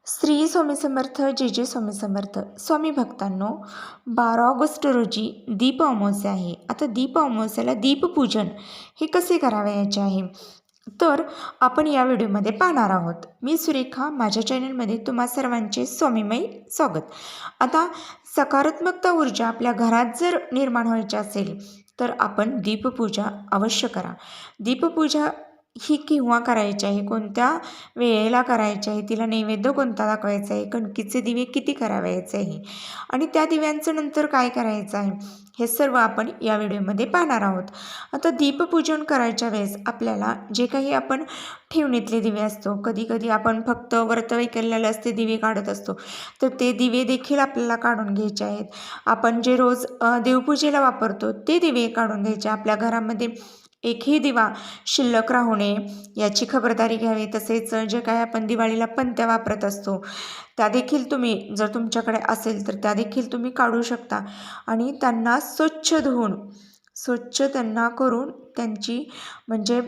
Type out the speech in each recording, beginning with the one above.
श्री स्वामी समर्थ जे जे स्वामी समर्थ स्वामी भक्तांनो, 12 ऑगस्ट रोजी दीप अमावस्या आहे. आता दीप अमावस्याला दीपपूजन हे कसे करावे याचे आहे, तर आपण या व्हिडिओमध्ये पाहणार आहोत. मी सुरेखा, माझ्या चॅनलमध्ये तुम्हा सर्वांचे स्वामीमय स्वागत. आता सकारात्मकता ऊर्जा आपल्या घरात जर निर्माण व्हायची असेल तर आपण दीपपूजा अवश्य करा. दीपपूजा ही केव्हा करायची आहे, कोणत्या वेळेला करायची आहे, तिला नैवेद्य कोणता दाखवायचा आहे, कणकीचे दिवे किती करावायचे आहे आणि त्या दिव्यांचं नंतर काय करायचं आहे, हे सर्व आपण या व्हिडिओमध्ये पाहणार आहोत. आता दीपपूजन करायच्या वेळेस आपल्याला जे काही आपण ठेवणीतले दिवे असतो, कधी कधी आपण फक्त व्रत वैकल्याला असते दिवे काढत असतो, तर ते दिवे देखील आपल्याला काढून घ्यायचे आहेत. आपण जे रोज देवपूजेला वापरतो ते दिवे काढून घ्यायचे. आपल्या घरामध्ये एकही दिवा शिल्लक राहू नये याची खबरदारी घ्यावी. तसेच जे काय आपण दिवाळीला पणत्या वापरत असतो त्या देखील तुम्ही जर तुमच्याकडे असेल तर त्या देखील तुम्ही काढू शकता आणि त्यांना स्वच्छ धुवून त्यांना करून त्यांची म्हणजे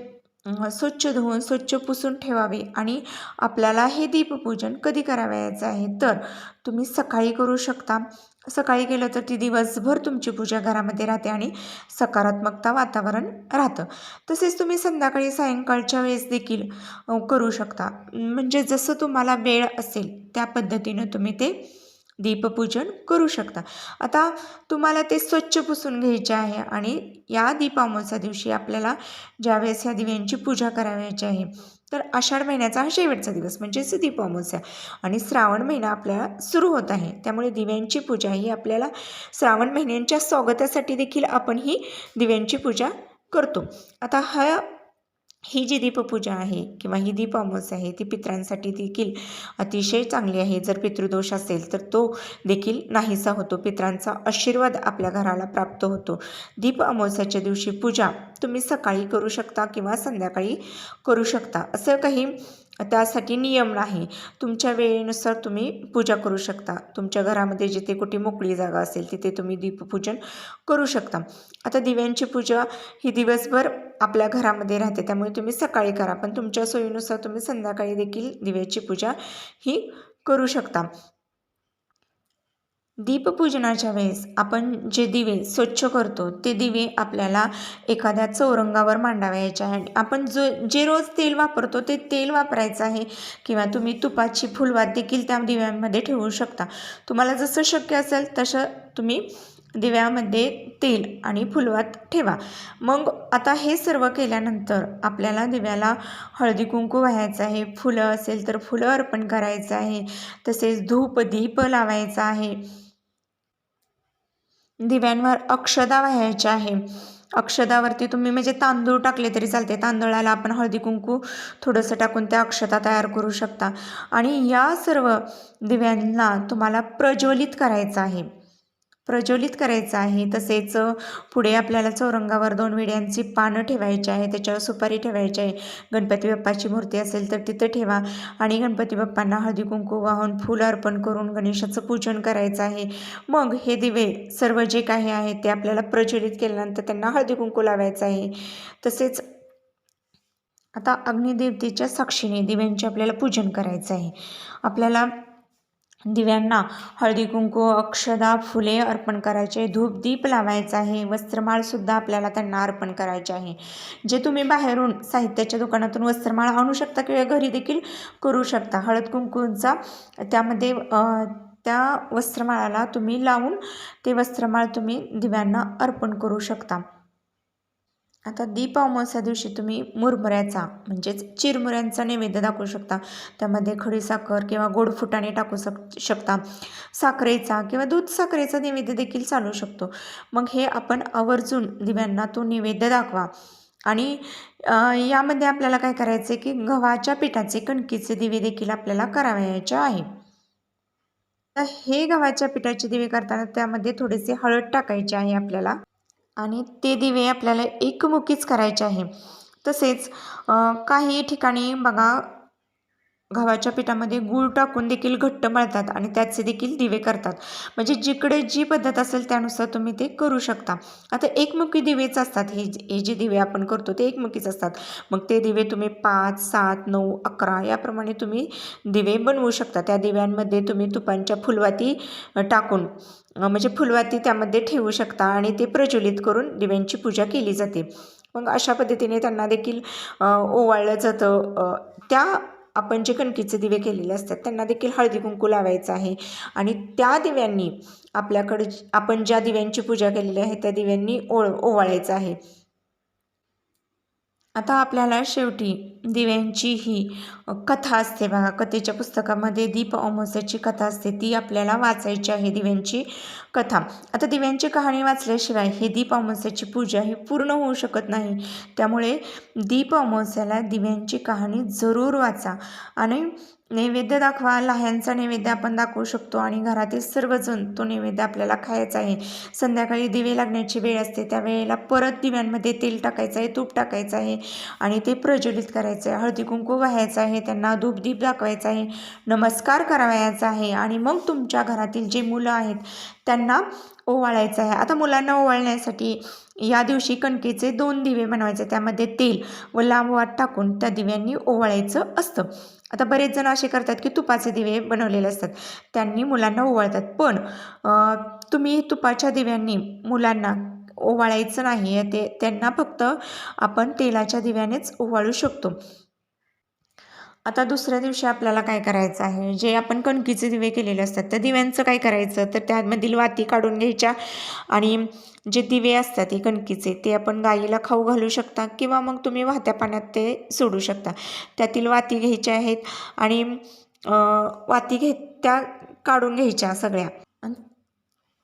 स्वच्छ धुवून स्वच्छ पुसून ठेवावे. आणि आपल्याला हे दीपपूजन कधी करावयाचं आहे, तर तुम्ही सकाळी करू शकता. सकाळी केलं तर ती दिवसभर तुमची पूजा घरामध्ये राहते आणि सकारात्मकता वातावरण राहतं. तसेच तुम्ही संध्याकाळी सायंकाळच्या वेळेस देखील करू शकता. म्हणजे जसं तुम्हाला वेळ असेल त्या पद्धतीनं तुम्ही ते दीपपूजन करू शकता. आता तुम्हाला ते स्वच्छ पुसून घ्यायचे आहे आणि या दीप अमावस्या दिवशी आपल्याला ज्यावेळेस ह्या दिव्यांची पूजा करावयाची आहे, तर आषाढ महिन्याचा हा शेवटचा दिवस म्हणजेच दीप अमावस्या आणि श्रावण महिना आपल्याला सुरू होत आहे. त्यामुळे दिव्यांची पूजा ही आपल्याला श्रावण महिन्यांच्या स्वागतासाठी देखील आपण ही दिव्यांची पूजा करतो. आता ही जी दीपपूजा आहे किंवा ही दीप अमावस्या आहे ती पितरांसाठी देखील अतिशय चांगली आहे. जर पितृदोष असेल तर तो देखील नाहीसा होतो, पितरांचा आशीर्वाद आपल्या घराला प्राप्त होतो. दीप अमावस्याच्या दिवशी पूजा तुम्ही सकाळी करू शकता किंवा संध्याकाळी करू शकता, असं काही त्यासाठी नियम नाही. तुमच्या वेळेनुसार तुम्ही पूजा करू शकता. तुमच्या घरामध्ये जिथे कुठे मोकळी जागा असेल तिथे तुम्ही दीपपूजन करू शकता. आता दिव्यांची पूजा ही दिवसभर आपल्या घरामध्ये राहते, त्यामुळे तुम्ही सकाळी करा, पण तुमच्या सोयीनुसार तुम्ही संध्याकाळी देखील दिव्याची पूजा ही करू शकता. दीपपूजनाच्या वेळेस आपण जे दिवे स्वच्छ करतो ते दिवे आपल्याला एखाद्या चौरंगावर मांडावयाचे आहे. आपण जे रोज तेल वापरतो ते तेल वापरायचं आहे किंवा तुम्ही तुपाची फुलवात देखील त्या दिव्यांमध्ये ठेवू शकता. तुम्हाला जसं शक्य असेल तसं तुम्ही दिव्यामध्ये तेल आणि फुलवात ठेवा. मग आता हे सर्व केल्यानंतर आपल्याला दिव्याला हळदी कुंकू वाहायचं आहे, फुलं असेल तर फुलं अर्पण करायचं आहे, तसेच धूप दीप लावायचा आहे. दिव्यांवर अक्षदा वाहायच्या आहे. अक्षदावरती तुम्ही म्हणजे तांदूळ टाकले तरी चालते, तांदळाला आपण हळदी कुंकू थोडंसं टाकून त्या अक्षता तयार करू शकता. आणि या सर्व दिव्यांना तुम्हाला प्रज्वलित करायचं आहे. तसेच पुढे आपल्याला चौरंगावर 2 विड्यांची पानं ठेवायची आहे, त्याच्यावर सुपारी ठेवायची आहे. गणपती बाप्पाची मूर्ती असेल तर तिथं ठेवा आणि गणपती बाप्पांना हळदी कुंकू वाहून फूल अर्पण करून गणेशाचं पूजन करायचं आहे. मग हे दिवे सर्व जे काही आहे ते आपल्याला प्रज्वलित केल्यानंतर त्यांना हळदी कुंकू लावायचं आहे. तसेच आता अग्निदेवतेच्या साक्षीने दिव्यांचे आपल्याला पूजन करायचं आहे. आपल्याला दिव्यांना हळदी कुंकू अक्षदा फुले अर्पण करायचे, धूप दीप लावायचा आहे, वस्त्रमाळसुद्धा आपल्याला त्यांना अर्पण करायचे आहे. जे तुम्ही बाहेरून साहित्याच्या दुकानातून वस्त्रमाळ आणू शकता किंवा घरी देखील करू शकता. हळद कुंकूंचा त्यामध्ये त्या वस्त्रमाळाला तुम्ही लावून ते वस्त्रमाळ तुम्ही दिव्यांना अर्पण करू शकता. आता दीप अमावस्या दिवशी तुम्ही मुरमुऱ्याचा म्हणजेच चिरमुऱ्यांचा नैवेद्य दाखवू शकता. त्यामध्ये खडीसाखर किंवा गोड फुटाणे टाकू शकता. साखरेचा किंवा दूध साखरेचा नैवेद्य देखील चालू शकतो. मग हे आपण आवर्जून दिव्यांना तो नैवेद्य दाखवा. आणि यामध्ये आपल्याला काय करायचं आहे की गव्हाच्या पिठाचे कणकीचे दिवे देखील आपल्याला करावयाचे आहे. तर हे गव्हाच्या पिठाचे दिवे करताना त्यामध्ये थोडेसे हळद टाकायचे आहे आपल्याला आणि ते दिवे आपल्याला एकमुखीच करायचे आहे. तसेच काही ठिकाणी बघा गव्हाच्या पिठामध्ये गूळ टाकून देखील घट्ट मळतात आणि त्याचे देखील दिवे करतात. म्हणजे जिकडे जी पद्धत असेल त्यानुसार तुम्ही ते करू शकता. आता एकमुखी दिवेच असतात, हे जे दिवे आपण करतो ते एकमुखीच असतात. मग ते दिवे तुम्ही 5, 7, 9, 11 याप्रमाणे तुम्ही दिवे बनवू शकता. त्या दिव्यांमध्ये तुम्ही तुपांच्या फुलवाती टाकून म्हणजे फुलवाती त्यामध्ये ठेवू शकता आणि ते प्रज्वलित करून दिव्यांची पूजा केली जाते. मग अशा पद्धतीने त्यांना देखील ओवाळलं जातं. त्या आपण जे कणकीचे दिवे केलेले असतात त्यांना देखील हळदी कुंकू लावायचं आहे आणि त्या दिव्यांनी आपल्याकडे आपण ज्या दिव्यांची पूजा केलेली आहे त्या दिव्यांनी ओवाळायचं आहे. आता आपल्याला शेवटी दिव्यांची ही कथा असते बघा, कथेच्या पुस्तकामध्ये दीप अमावस्येची कथा असते, ती आपल्याला वाचायची आहे, दिव्यांची कथा. आता दिव्यांची कहाणी वाचल्याशिवाय हे दीप अमावस्येची पूजा ही पूर्ण होऊ शकत नाही. त्यामुळे दीप अमावस्येला दिव्यांची कहाणी जरूर वाचा आणि नैवेद्य दाखवा. लह्यांचा नैवेद्य आपण दाखवू शकतो आणि घरातील सर्वजण तो नैवेद्य आपल्याला खायचा आहे. संध्याकाळी दिवे लागण्याची वेळ असते, त्या वेळेला परत दिव्यांमध्ये तेल टाकायचं आहे, तूप टाकायचं आहे आणि ते प्रज्वलित करायचं आहे, हळदी कुंकू वाहायचं आहे, त्यांना धूपदीप दाखवायचा आहे, नमस्कार करावयाचा आहे आणि मग तुमच्या घरातील जे मुलं आहेत त्यांना ओवाळायचं आहे. आता मुलांना ओवाळण्यासाठी या दिवशी कणकेचे 2 दिवे बनवायचे, त्यामध्ये तेल व लांब वात टाकून त्या दिव्यांनी ओवाळायचं असतं. आता बरेच जण असे करतात की तुपाचे दिवे बनवलेले असतात, त्यांनी मुलांना ओवाळतात. पण तुम्ही तुपाच्या दिव्यांनी मुलांना ओवाळायचं नाही आहे, त्यांना फक्त आपण तेलाच्या दिव्यानेच ओवाळू शकतो. आता दुसऱ्या दिवशी आपल्याला काय करायचं आहे, जे आपण कणकीचे दिवे केलेले असतात त्या दिव्यांचं काय करायचं, तर त्यामधील वाती काढून घ्यायच्या आणि जे दिवे असतात ते कणकीचे ते आपण गाईला खाऊ घालू शकता किंवा मग तुम्ही वाहत्या पाण्यात ते सोडू शकता. त्यातील वाती घ्यायच्या आहेत आणि वाती त्या काढून घ्यायच्या सगळ्या.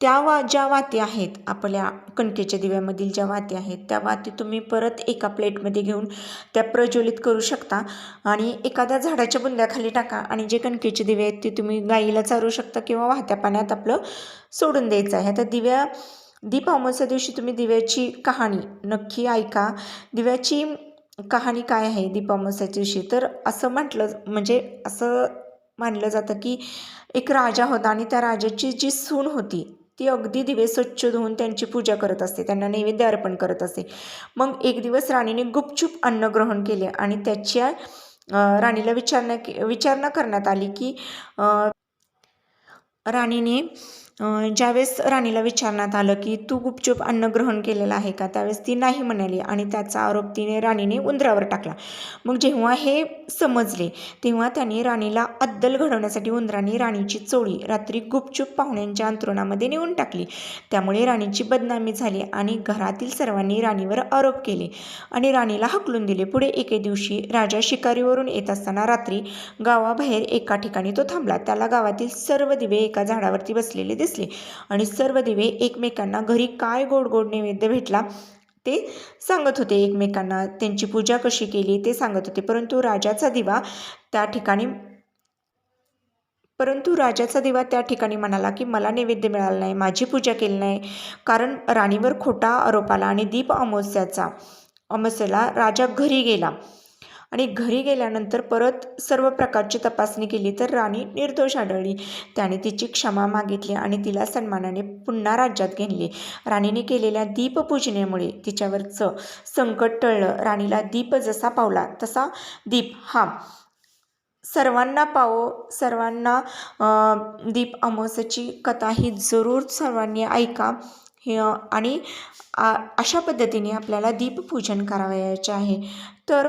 त्या ज्या वाती आहेत आपल्या कणकेच्या दिव्यामधील ज्या वाती आहेत त्या वाती तुम्ही परत एका प्लेटमध्ये घेऊन त्या प्रज्वलित करू शकता आणि एखाद्या झाडाच्या बुंद्याखाली टाका आणि जे कणकेचे दिवे आहेत ते तुम्ही गाईला चारू शकता किंवा वाहत्या पाण्यात आपलं सोडून द्यायचं आहे. आता दीप अमावस्या दिवशी तुम्ही दिव्याची कहाणी नक्की ऐका. दिव्याची कहाणी काय आहे दीप अमावस्याच्या दिवशी, तर असं मानलं जातं की एक राजा होता आणि त्या राजाची जी सून होती ती अगदी दिवे स्वच्छ धुवून त्यांची पूजा करत असते, त्यांना नैवेद्य अर्पण करत असते. मग एक दिवस राणीने गुपचूप अन्न ग्रहण केले आणि त्याच्या राणीला विचारणा करण्यात आली की राणीने ज्यावेळेस राणीला विचारण्यात आलं की तू गुपचूप अन्न ग्रहण केलेलं आहे का, त्यावेळेस ती नाही म्हणाली आणि त्याचा आरोप राणीने उंदरावर टाकला. मग जेव्हा हे समजले तेव्हा त्याने राणीला अद्दल घडवण्यासाठी उंदराने राणीची चोळी रात्री गुपचूप पाहुण्यांच्या अंथरुणामध्ये नेऊन टाकली. त्यामुळे राणीची बदनामी झाली आणि घरातील सर्वांनी राणीवर आरोप केले आणि राणीला हकलून दिले. पुढे एके दिवशी राजा शिकारीवरून येत असताना रात्री गावाबाहेर एका ठिकाणी तो थांबला. त्याला गावातील सर्व दिवे एका झाडावरती बसलेले दिसले आणि सर्व दिवे एकमेकांना घरी काय गोड गोड नैवेद्य भेटला ते सांगत होते, एकमेकांना त्यांची पूजा कशी केली ते सांगत होते. परंतु राजाचा दिवा त्या ठिकाणी म्हणाला की मला नैवेद्य मिळाला नाही, माझी पूजा केली नाही, कारण राणीवर खोटा आरोप आला. आणि दीप अमावस्येला राजा घरी गेला आणि घरी गेल्यानंतर परत सर्व प्रकारची तपासणी केली तर राणी निर्दोष आढळली. त्याने तिची क्षमा मागितली आणि तिला सन्मानाने पुन्हा राज्यात घेतले. राणीने केलेल्या दीपपूजनेमुळे तिच्यावरचं संकट टळलं. राणीला दीप जसा पावला तसा दीप हा सर्वांना दीप अमावस्येची कथा ही जरूर सर्वांनी ऐका आणि अशा पद्धतीने आपल्याला दीपपूजन करावयाचे आहे. तर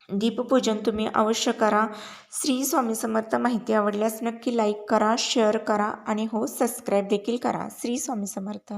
दीपपूजन तुम्ही अवश्य करा. श्री स्वामी समर्थ. माहिती आवडल्यास नक्की लाईक करा, शेअर करा आणि सबस्क्राईब देखील करा. श्री स्वामी समर्थ.